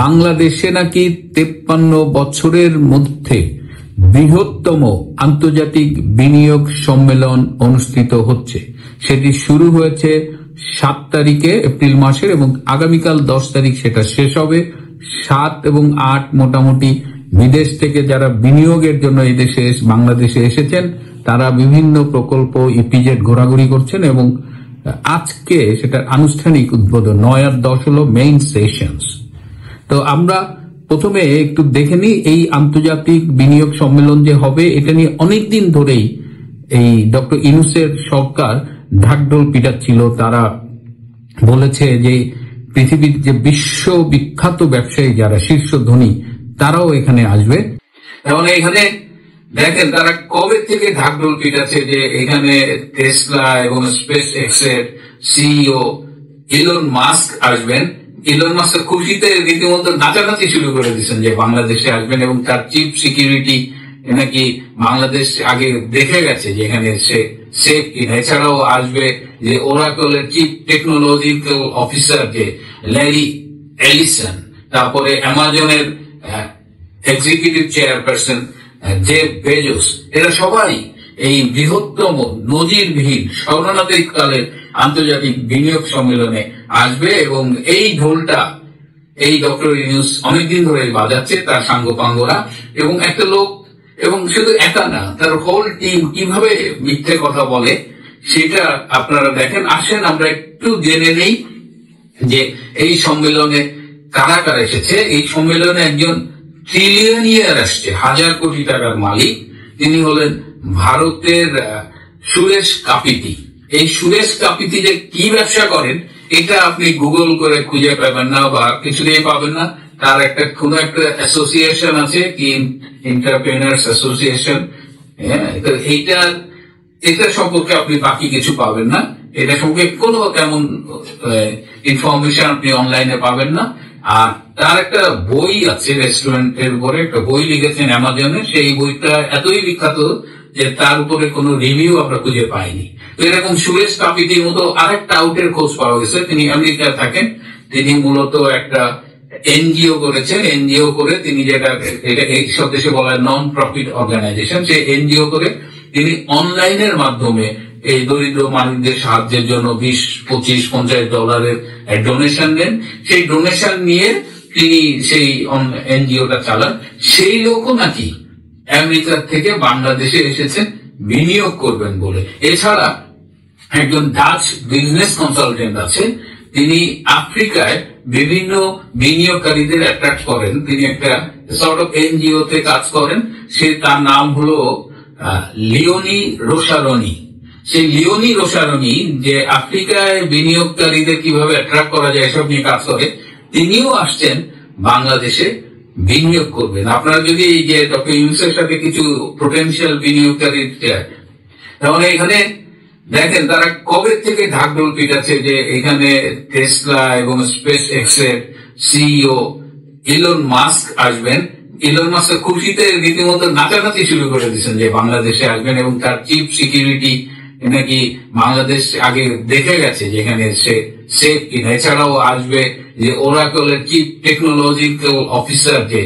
বাংলাদেশে নাকি 53 বছরের মধ্যে বৃহত্তম আন্তর্জাতিক বিনিয়োগ সম্মেলন অনুষ্ঠিত হচ্ছে। সেটি শুরু হয়েছে 7 তারিখে এপ্রিল মাসের এবং আগামীকাল 10 তারিখ সেটা শেষ হবে। 7 এবং 8 মোটামুটি বিদেশ থেকে যারা বিনিয়োগের জন্য এই দেশে বাংলাদেশে এসেছেন তারা বিভিন্ন প্রকল্প ইপিজেড ঘোরাঘুরি করছেন এবং আজকে সেটার আনুষ্ঠানিক উদ্বোধন 9 আর 10 হলো মেইন সেশনস। তো আমরা প্রথমে একটু দেখে নিই এই আন্তর্জাতিক বিনিয়োগ সম্মেলন যে হবে এটা নিয়ে অনেকদিন ধরেই এই ডক্টর ইউনূসের সরকার ঢাকঢোল পিটাচ্ছিল। তারা বলেছে যে পৃথিবীর যে বিশ্ববিখ্যাত ব্যবসায়ী যারা শীর্ষ ধনী তারাও এখানে আসবে। এবং এখানে দেখেন তারা কবে থেকে ঢাকঢোল পিটাচ্ছে যে এখানে টেসলা এবং স্পেস এক্স এর সিইও ইলন মাস্ক আসবেন। ইলন মাস্ক খুশিতে রীতিমতো নাচানাচি শুরু করে দিচ্ছেন যে বাংলাদেশে আসবেন এবং তার চিফ সিকিউরিটি নাকি বাংলাদেশ আগে দেখে গেছে যে এখানে সে সেফ কিনা। এছাড়াও আসবে যে ওরাকলের চিফ টেকনোলজিক্যাল অফিসার যে ল্যারি এলিসন, তারপরে অ্যামাজনের এক্সিকিউটিভ চেয়ারপারসন জেফ বেজোস। এরা সবাই এই বৃহত্তম নজিরবিহীন স্বর্ণাধিক কালের আন্তর্জাতিক বিনিয়োগ সম্মেলনে আসবে এবং এই ঢোলটা এই ডক্টর ইউনূস অনেকদিন ধরে বাজাচ্ছে তার সাঙ্গপাঙ্গরা এবং একটা লোক, এবং শুধু একা না তার হোল টিম কিভাবে মিথ্যে কথা বলে সেটা আপনারা দেখেন। আসেন আমরা একটু জেনে নেই যে এই সম্মেলনে কারা কারা এসেছে। এই সম্মেলনে একজন ট্রিলিয়নিয়ার আসছে, 1000 কোটি টাকার মালিক। তিনি হলেন ভারতের সুরেশ কাপিতি। এই সুরেশ কাপিতি যে কি ব্যবসা করেন এটা আপনি গুগল করে খুঁজে পাবেন না বা কিছুতেই পাবেন না। তার কোন একটা অ্যাসোসিয়েশন আছে কি এন্টারপ্রেনার্স অ্যাসোসিয়েশন, এটা সম্পর্কে আপনি বাকি কিছু পাবেন না। এটা সম্পর্কে কোনো তেমন ইনফরমেশন আপনি অনলাইনে পাবেন না। আর তার একটা বই আছে রেস্টুরেন্টের উপরে, একটা বই লিখেছেন অ্যামাজনে। সেই বইটা এতই বিখ্যাত যে তার উপরে কোনো রিভিউ আমরা খুঁজে পাইনি। তো এরকম সুরেশ কাপিতির মতো আরেকটা আউটের খোঁজ পাওয়া গেছে। তিনি আমেরিকায় থাকেন। তিনি মূলত একটা এনজিও করেছেন। এনজিও করে তিনি যেটা এইসব দেশে বলা হয় নন প্রফিট অর্গানাইজেশন, সেই এনজিও করে তিনি অনলাইনের মাধ্যমে এই দরিদ্র মানুষদের সাহায্যের জন্য 20, 25, $50 ডোনেশন দেন। সেই ডোনেশন নিয়ে তিনি সেই এনজিওটা চালান। সেই লোকও নাকি আমেরিকা থেকে বাংলাদেশে এসেছেন বিনিয়োগ করবেন বলে। এছাড়া একজন ডাচ বিজনেস কনসালটেন্ট আছে, তিনি আফ্রিকায় বিভিন্ন বিনিয়োগকারীদের অ্যাট্রাক্ট করেন। তিনি একটা সর্ট অফ এনজিও তে কাজ করেন। তার নাম হলো লিওনি রোসারনি। সেই লিওনি রোসারনি যে আফ্রিকায় বিনিয়োগকারীদের কিভাবে অ্যাট্রাক্ট করা যায় এসব নিয়ে কাজ করে, তিনিও আসছেন বাংলাদেশে বিনিয়োগ করবেন। আপনারা যদি এই যে ডক্টর ইউনূসের সাথে কিছু পোটেনশিয়াল বিনিয়োগকারী, তাহলে এখানে দেখেন তারা কবে থেকে ঢাকঢোল পিটাচ্ছে যে এখানে টেসলা এবং স্পেস এক্স এর সিইও ইলন মাস্ক আসবেন। ইলন মাস্ক খুশিতে রীতিমতো নাচানাচি শুরু করে দিচ্ছেন যে বাংলাদেশে আসবেন এবং তার চিফ সিকিউরিটি নাকি বাংলাদেশ আগে দেখে গেছে যে এখানে সে সেফ কিনা। এছাড়াও আসবে যে ওরাকলের চিফ টেকনোলজিক্যাল অফিসার যে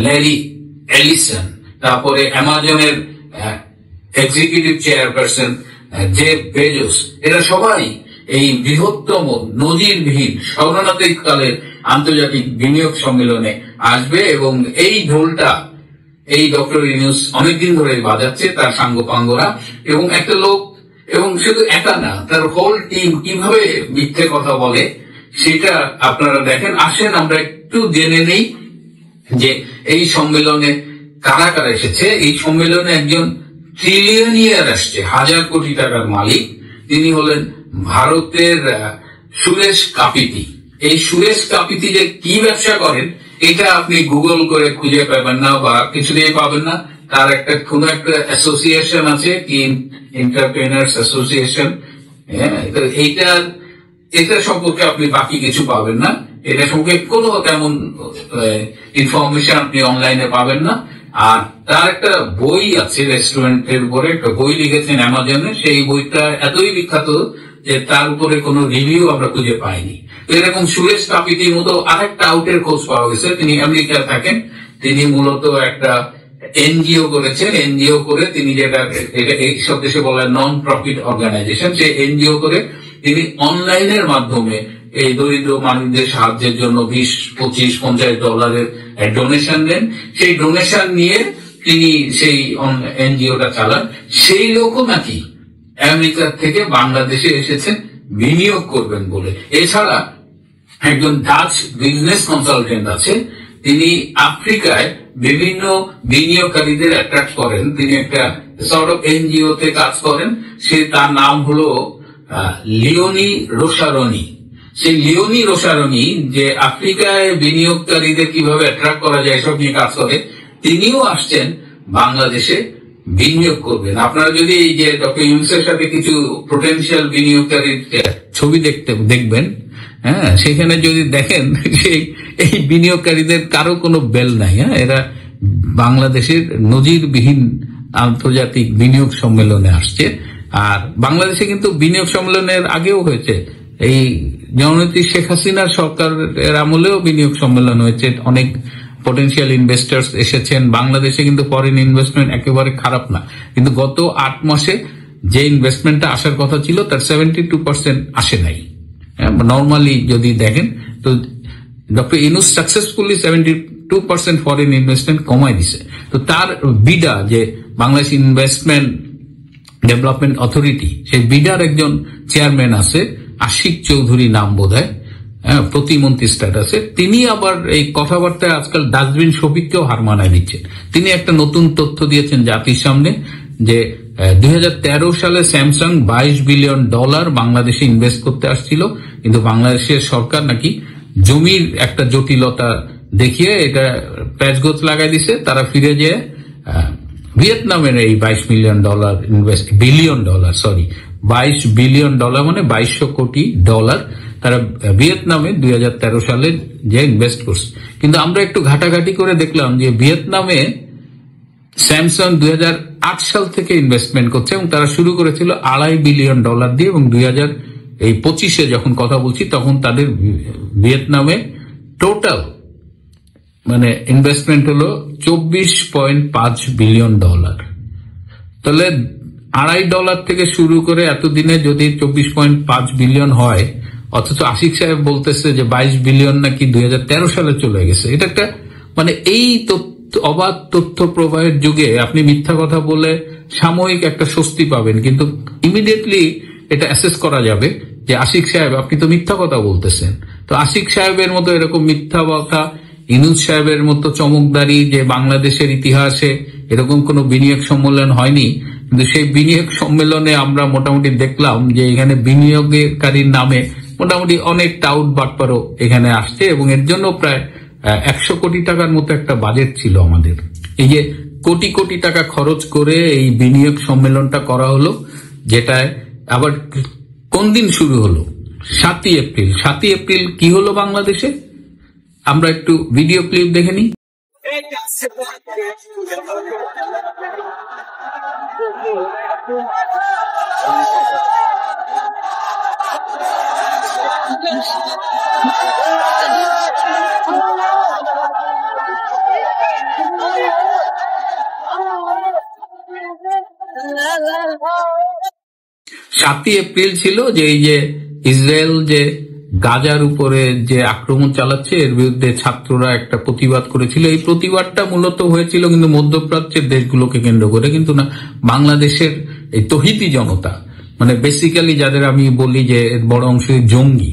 ল্যারি এলিসন, তারপরে অ্যামাজনের এক্সিকিউটিভ চেয়ারপারসন জেফ বেজোস। এরা সবাই এই বৃহত্তম নজিরবিহীন স্বর্ণাধিক কালের আন্তর্জাতিক বিনিয়োগ সম্মেলনে আসবে এবং এই ঢোলটা এই ডক্টর ইউনূস অনেকদিন ধরে বাজাচ্ছে তার সাঙ্গপাঙ্গরা এবং একটা লোক, এবং শুধু একা না তার হোল টিম কিভাবে মিথ্যে কথা বলে সেটা আপনারা দেখেন। আসেন আমরা একটু জেনে নেই যে এই সম্মেলনে কারা কারা এসেছে। এই সম্মেলনে একজন ট্রিলিয়নিয়ার আসছে, 1000 কোটি টাকার মালিক। তিনি হলেন ভারতের সুরেশ কাপিতি। এই সুরেশ কাপিতি যে কি ব্যবসা করেন এটা আপনি গুগল করে খুঁজে পাবেন না বা কিছুতেই পাবেন না। তার কোন একটা অ্যাসোসিয়েশন আছে কি এন্টারপ্রেনার্স অ্যাসোসিয়েশন, এটা সম্পর্কে আপনি বাকি কিছু পাবেন না। এটা সম্পর্কে কোনো তেমন ইনফরমেশন আপনি অনলাইনে পাবেন না। আর তার একটা বই আছে রেস্টুরেন্টের উপরে, একটা বই লিখেছেন অ্যামাজনে। সেই বইটা এতই বিখ্যাত যে তার উপরে কোনো রিভিউ আমরা খুঁজে পাইনি। এরকম সুরেশ কাপিতির মতো আরেকটা আউটের খোঁজ পাওয়া গেছে, তিনি আমেরিকায় থাকেন, তিনি মূলত একটা এনজিও করেছেন। এনজিও করে তিনি যেটা এইসব দেশে বলা হয় নন প্রফিট অর্গানাইজেশন, সেই এনজিও করে তিনি অনলাইনের মাধ্যমে এই দরিদ্র মানুষদের সাহায্যের জন্য 20, 25, $50 ডোনেশন দেন। সেই ডোনেশন নিয়ে তিনি সেই এনজিওটা চালান। সেই লোকও নাকি আমেরিকা থেকে বাংলাদেশে এসেছেন বিনিয়োগ করবেন বলে। এছাড়া একজন ডাচ বিজনেস কনসালটেন্ট আছে, তিনি আফ্রিকায় বিভিন্ন বিনিয়োগকারীদের অ্যাট্রাক্ট করেন। তিনি একটা সর্ট অফ এনজিও তে কাজ করেন। তার নাম হলো লিওনি রোসারনি। সেই লিওনি রোসারনি যে আফ্রিকায় বিনিয়োগকারীদের কিভাবে অ্যাট্রাক্ট করা যায় এসব নিয়ে কাজ করে, তিনিও আসছেন বাংলাদেশে বিনিয়োগ করবেন। আপনারা যদি এই যে ডক্টর ইউনূসের সাথে কিছু পোটেনশিয়াল বিনিয়োগকারীর ছবি দেখবেন, হ্যাঁ, সেখানে যদি দেখেন সেই এই বিনিয়োগকারীদের কারো কোনো বেল নাই। হ্যাঁ, এরা বাংলাদেশের নজিরবিহীন আন্তর্জাতিক বিনিয়োগ সম্মেলনে আসছে। আর বাংলাদেশে কিন্তু বিনিয়োগ সম্মেলনের আগেও হয়েছে, এই জননেত্রী শেখ হাসিনার সরকারের আমলেও বিনিয়োগ সম্মেলন হয়েছে, অনেক পটেনশিয়াল ইনভেস্টার্স এসেছেন। বাংলাদেশে কিন্তু ফরেন ইনভেস্টমেন্ট একেবারে খারাপ না, কিন্তু গত 8 মাসে যে ইনভেস্টমেন্টটা আসার কথা ছিল তার 72% আসে নাই। নর্মালি যদি দেখেন তো doctor Yunus successfully 72% foreign investment কমাই দিছে। তো তার বিডা যে বাংলাদেশ ইনভেস্টমেন্ট ডেভেলপমেন্ট অথরিটি, সেই বিডার একজন চেয়ারম্যান আছে, আশিক চৌধুরী নাম বোধহয়, প্রতিমন্ত্রী স্ট্যাটাসে। তিনি আবার এই কথাবার্তায় আজকাল ডাস্টবিন শফিককেও হার মানায় দিচ্ছেন। তিনি একটা নতুন তথ্য দিয়েছেন জাতির সামনে যে 2013 সালে স্যামসাং $22 বিলিয়ন বাংলাদেশে ইনভেস্ট করতে আসছিল, কিন্তু বাংলাদেশের সরকার নাকি জমির একটা জটিলতা দেখিয়ে এটা প্যাচগোছ লাগাই দিছে। তারা ফিরে যেয়ে ভিয়েতনামের এই $22 বিলিয়ন মানে $2200 কোটি তারা ভিয়েতনামে 2013 সালে যে ইনভেস্ট করছে। কিন্তু আমরা একটু ঘাটাঘাটি করে দেখলাম যে ভিয়েতনামে স্যামসাং 2008 সাল থেকে ইনভেস্টমেন্ট করছে এবং তারা শুরু করেছিল $2.5 বিলিয়ন দিয়ে, এবং 2025 যখন কথা বলছি তখন তাদের ভিয়েতনামে টোটাল মানে ইনভেস্টমেন্ট হলো $24.5 বিলিয়ন। তাহলে $2.5 থেকে শুরু করে এতদিনে যদি 24.5 বিলিয়ন হয়, অথচ আশিক সাহেব বলতেছে যে 22 বিলিয়ন নাকি 2013 সালে চলে গেছে। এটা একটা মানে এই অবাধ তথ্য প্রবাহের যুগে আপনি মিথ্যা কথা বলে সাময়িক একটা স্বস্তি পাবেন, কিন্তু ইমিডিয়েটলি এটা অ্যাসেস করা যাবে যে আশিক সাহেব আপনি তো মিথ্যা কথা বলতেছেন। তো আশিক সাহেবের মতো এরকম মিথ্যা কথা, ইউনূস সাহেবের মতো চমকদারি যে বাংলাদেশের ইতিহাসে এরকম কোনো বিনিয়োগ সম্মেলন হয়নি, কিন্তু সেই বিনিয়োগ সম্মেলনে আমরা মোটামুটি দেখলাম যে এখানে বিনিয়োগকারীর নামে মোটামুটি অনেক টাউট বাটপারও এখানে আসছে, এবং এর জন্য প্রায় 100 কোটি টাকার মতো একটা বাজেট ছিল আমাদের। এই যে কোটি কোটি টাকা খরচ করে এই বিনিয়োগ সম্মেলনটা করা হলো, যেটায় আবার কোন দিন শুরু হলো? 7ই এপ্রিল। 7ই এপ্রিল কি হলো বাংলাদেশে? আমরা একটু ভিডিও ক্লিপ দেখে নিই। সাতই এপ্রিল ছিল যে এই যে ইসরায়েল যে গাজার উপরে যে আক্রমণ চালাচ্ছে এর বিরুদ্ধে ছাত্ররা একটা প্রতিবাদ করেছিল। এই প্রতিবাদটা মূলত হয়েছিল কিন্তু মধ্যপ্রাচ্যের দেশগুলোকে কেন্দ্র করে, কিন্তু না বাংলাদেশের এই তহিদি জনতা, মানে বেসিক্যালি যাদের আমি বলি যে বড় অংশ জঙ্গি,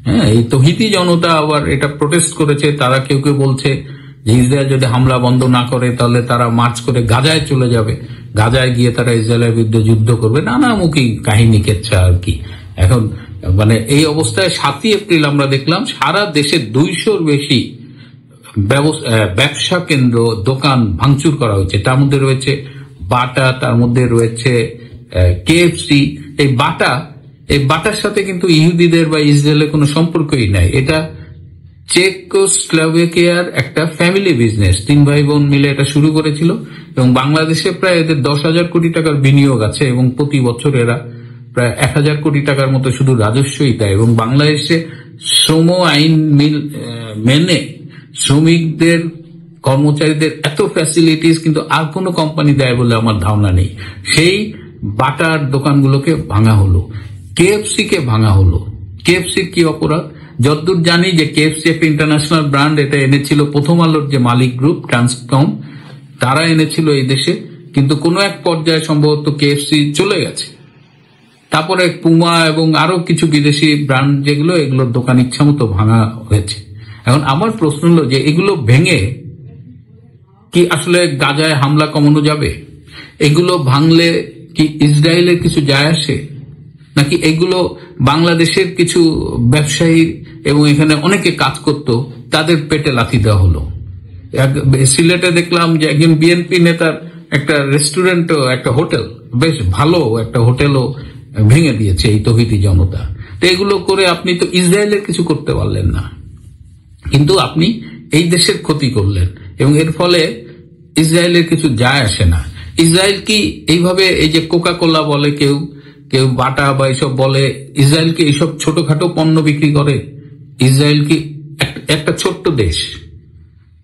হ্যাঁ, এই তহিদি জনতা আবার এটা প্রোটেস্ট করেছে। তারা কেউ কেউ বলছে যে ইসরায়েল যদি হামলা বন্ধ না করে তাহলে তারা মার্চ করে গাজায় চলে যাবে, গাজায় গিয়ে তারা ইসরায়েলের বিরুদ্ধে যুদ্ধ করবে, নানামুখী কাহিনী কেচ্ছা আর কি। এখন মানে এই অবস্থায় 7ই এপ্রিল আমরা দেখলাম সারা দেশে 200-র বেশি ব্যবসা কেন্দ্র, দোকান ভাঙচুর করা হয়েছে। তার মধ্যে রয়েছে বাটা, তার মধ্যে রয়েছে কেএফসি। এই বাটার সাথে কিন্তু ইহুদিদের বা ইসরায়েলের কোনো সম্পর্কই নাই। এটা চেকোস্লোভাকিয়ার একটা ফ্যামিলি বিজনেস, 3 ভাই বোন মিলে এটা শুরু করেছিল, এবং বাংলাদেশে প্রায় এদের 10,000 কোটি টাকার বিনিয়োগ আছে, এবং প্রতি বছর এরা প্রায় 1000 কোটি টাকার মতো শুধু রাজস্বই দেয়, এবং বাংলাদেশে শ্রম আইন মেনে শ্রমিকদের কর্মচারীদের এত ফ্যাসিলিটিস কিন্তু আর কোনো কোম্পানি দেয় বলে আমার ধারণা নেই। সেই বাটার দোকানগুলোকে ভাঙা হলো, কেএফসি কে ভাঙা হলো। কেএফসির কি অপরাধ? যতদূর জানি যে কেএফসি একটা ইন্টারন্যাশনাল ব্র্যান্ড, এটা এনেছিল প্রথম আলোর যে মালিক গ্রুপ ট্রান্সকম, তারা এনেছিল এই দেশে, কিন্তু কোনো এক পর্যায়ে সম্ভবত কেএফসি চলে গেছে। তারপরে পুমা এবং আরো কিছু বিদেশি ব্র্যান্ড যেগুলো, এগুলোর দোকান ইচ্ছা মতো ভাঙা হয়েছে। এখন আমার প্রশ্ন হলো যে এগুলো ভেঙে কি আসলে গাজায় হামলা কমানো যাবে? এগুলো ভাঙলে কি ইসরায়েলের কিছু যায় আসে? নাকি এগুলো বাংলাদেশের কিছু ব্যবসায়ী এবং এখানে অনেকে কাজ করত তাদের পেটে লাথি দেওয়া হলো? সিলেটে দেখলাম যে একজন বিএনপি নেতার একটা রেস্টুরেন্টও, একটা হোটেল, বেশ ভালো একটা হোটেলও ভেঙে দিয়েছে এই তৌহিদি জনতা। তো এগুলো করে আপনি তো ইসরায়েলের কিছু করতে পারলেন না, কিন্তু আপনি এই দেশের ক্ষতি করলেন, এবং এর ফলে ইসরায়েলের কিছু যায় আসে না। ইসরায়েল কি এইভাবে, এই যে কোকা কোলা বলে কেউ, কেউ বাটা বা এইসব বলে, ইসরায়েল কি এইসব ছোটখাটো পণ্য বিক্রি করে? ইসরায়েল কি একটা ছোট্ট দেশ,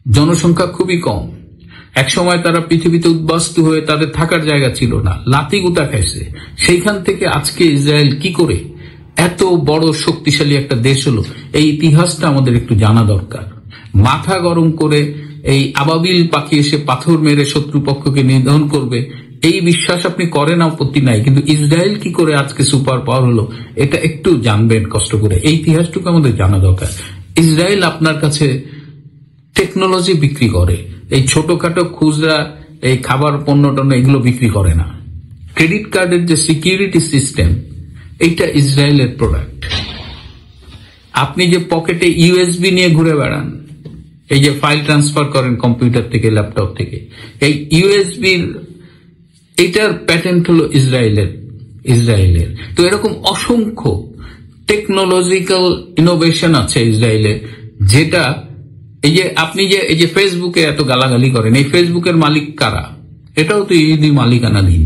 জনসংখ্যা খুবই কম, একসময় তারা পৃথিবীতে উদ্বাস্তু হয়ে তাদের থাকার জায়গা ছিল না, লাথি গুতা খাইছে। সেইখান থেকে আজকে ইসরায়েল কি করে এত বড় শক্তিশালী একটা দেশ হলো, এই ইতিহাসটা আমাদের একটু জানা দরকার। মাথা গরম করে এই আবাবিল পাখি এসে পাথর মেরে শত্রুপক্ষকে নিধন করবে, এই বিশ্বাস আপনি করেন, আপত্তি নাই, কিন্তু ইসরায়েল কি করে আজকে সুপার পাওয়ার হলো এটা একটু জানবেন কষ্ট করে। এই ইতিহাসটুকু আমাদের জানা দরকার। ইসরায়েল আপনার কাছে টেকনোলজি বিক্রি করে, এই ছোটখাটো খুচরা এই খাবার পণ্য টন্য এগুলো বিক্রি করে না। ক্রেডিট কার্ডের যে সিকিউরিটি সিস্টেম, এইটা ইসরায়েলের প্রোডাক্ট। আপনি যে পকেটে ইউএসবি নিয়ে ঘুরে বেড়ান, এই যে ফাইল ট্রান্সফার করেন কম্পিউটার থেকে ল্যাপটপ থেকে, এই ইউএসবির এইটার প্যাটেন্ট হলো ইসরায়েলের। তো এরকম অসংখ্য টেকনোলজিক্যাল ইনোভেশন আছে ইসরায়েলের, যেটা এই যে আপনি যে এই যে ফেসবুকে এত গালাগালি করেন, এই ফেসবুকের মালিক কারা? এটাও তো ইহুদি মালিকানাধীন।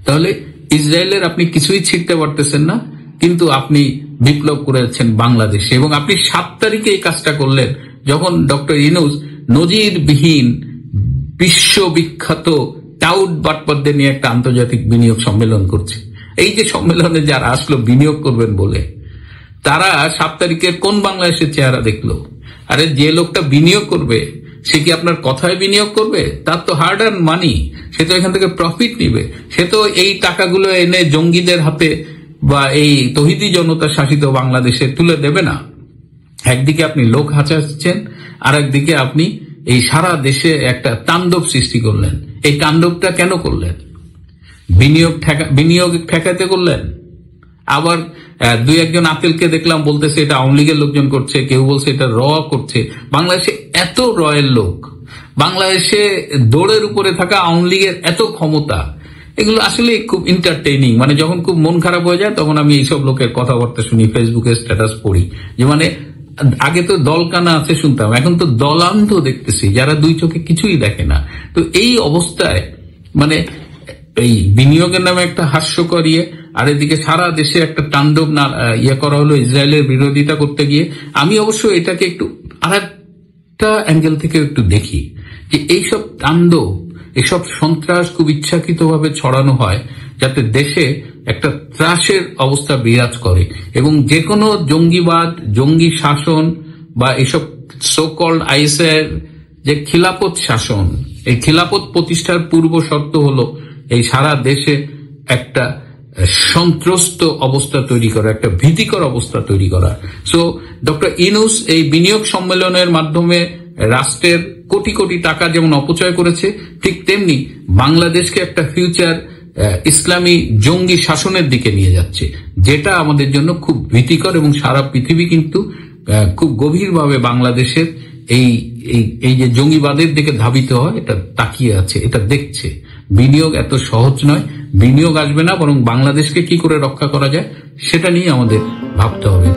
তাহলে ইসরায়েলের আপনি কিছুই ছিটতে পারতেছেন না, কিন্তু আপনি বিপ্লব করেছেন বাংলাদেশে, এবং আপনি 7 তারিখে এই কাজটা করলেন যখন ডক্টর ইউনূস নজিরবিহীন বিশ্ববিখ্যাত টাউট বাটপারদের নিয়ে একটা আন্তর্জাতিক বিনিয়োগ সম্মেলন করছে। এই যে সম্মেলনে যারা আসলো বিনিয়োগ করবেন বলে, তারা 7 তারিখের কোন বাংলাদেশের চেহারা দেখলো? আরে যে লোকটা বিনিয়োগ করবে সে কি আপনার কথায় বিনিয়োগ করবে? তার তো হার্ড আর্ন মানি, সে তো এখান থেকে প্রফিট নিবে। সে তো এই টাকাগুলো এনে জঙ্গিদের হাতে বা এই তৌহিদি জনতা শাসিত বাংলাদেশে তুলে দেবে না। একদিকে আপনি লোক হাঁচাচ্ছেন, আর একদিকে আপনি এই সারা দেশে একটা তাণ্ডব সৃষ্টি করলেন। এই তাণ্ডবটা কেন করলেন? বিনিয়োগ ঠেকাতে করলেন। আবার 2-1 আতেলকে দেখলাম বলতেছে এটা আওয়ামী লীগের লোকজন করছে, কেউ বলছে এটা র করছে। বাংলাদেশে এত রয়ের লোক, বাংলাদেশে দৌড়ের উপরে থাকা আওয়ামী লীগের এত ক্ষমতা, এগুলো আসলে খুব এন্টারটেইনিং। মানে যখন খুব মন খারাপ হয়ে যায় তখন আমি এইসব লোকের কথাবার্তা শুনি, ফেসবুকে স্ট্যাটাস পড়ি, যে মানে আগে তো দলকানা আছে শুনতাম, এখন তো দলান্ধ দেখতেছি, যারা 2 চোখে কিছুই দেখে না। তো এই অবস্থায় মানে এই বিনিয়োগের নামে একটা হাস্যকর আর এদিকে সারা দেশে একটা তাণ্ডব করা হলো ইসরায়েলের বিরোধিতা করতে গিয়ে। আমি অবশ্য এটাকে একটু আরেকটা অ্যাঙ্গেল থেকে একটু দেখি, যে এইসব তাণ্ডব, এসব সন্ত্রাস খুব ইচ্ছাকৃতভাবে ছড়ানো হয় যাতে দেশে একটা ত্রাসের অবস্থা বিরাজ করে, এবং যে কোনো জঙ্গিবাদ, জঙ্গি শাসন বা এসব সো-কল্ড আইএসআই যে খিলাফত শাসন, এই খিলাফত প্রতিষ্ঠার পূর্ব শর্ত হলো এই সারা দেশে একটা সন্ত্রস্ত অবস্থা তৈরি করা, একটা ভীতিকর অবস্থা তৈরি করা। সো ডক্টর ইউনূস এই বিনিয়োগ সম্মেলনের মাধ্যমে রাষ্ট্রের কোটি কোটি টাকা যেমন অপচয় করেছে, ঠিক তেমনি বাংলাদেশকে একটা ফিউচার ইসলামী জঙ্গি শাসনের দিকে নিয়ে যাচ্ছে, যেটা আমাদের জন্য খুব ভীতিকর, এবং সারা পৃথিবী কিন্তু খুব গভীরভাবে বাংলাদেশের এই যে জঙ্গিবাদের দিকে ধাবিত হয় এটা তাকিয়ে আছে, এটা দেখছে। বিনিয়োগ এত সহজ নয়, বিনিয়োগ আসবে না, বরং বাংলাদেশকে কি করে রক্ষা করা যায় সেটা নিয়ে আমাদের ভাবতে হবে।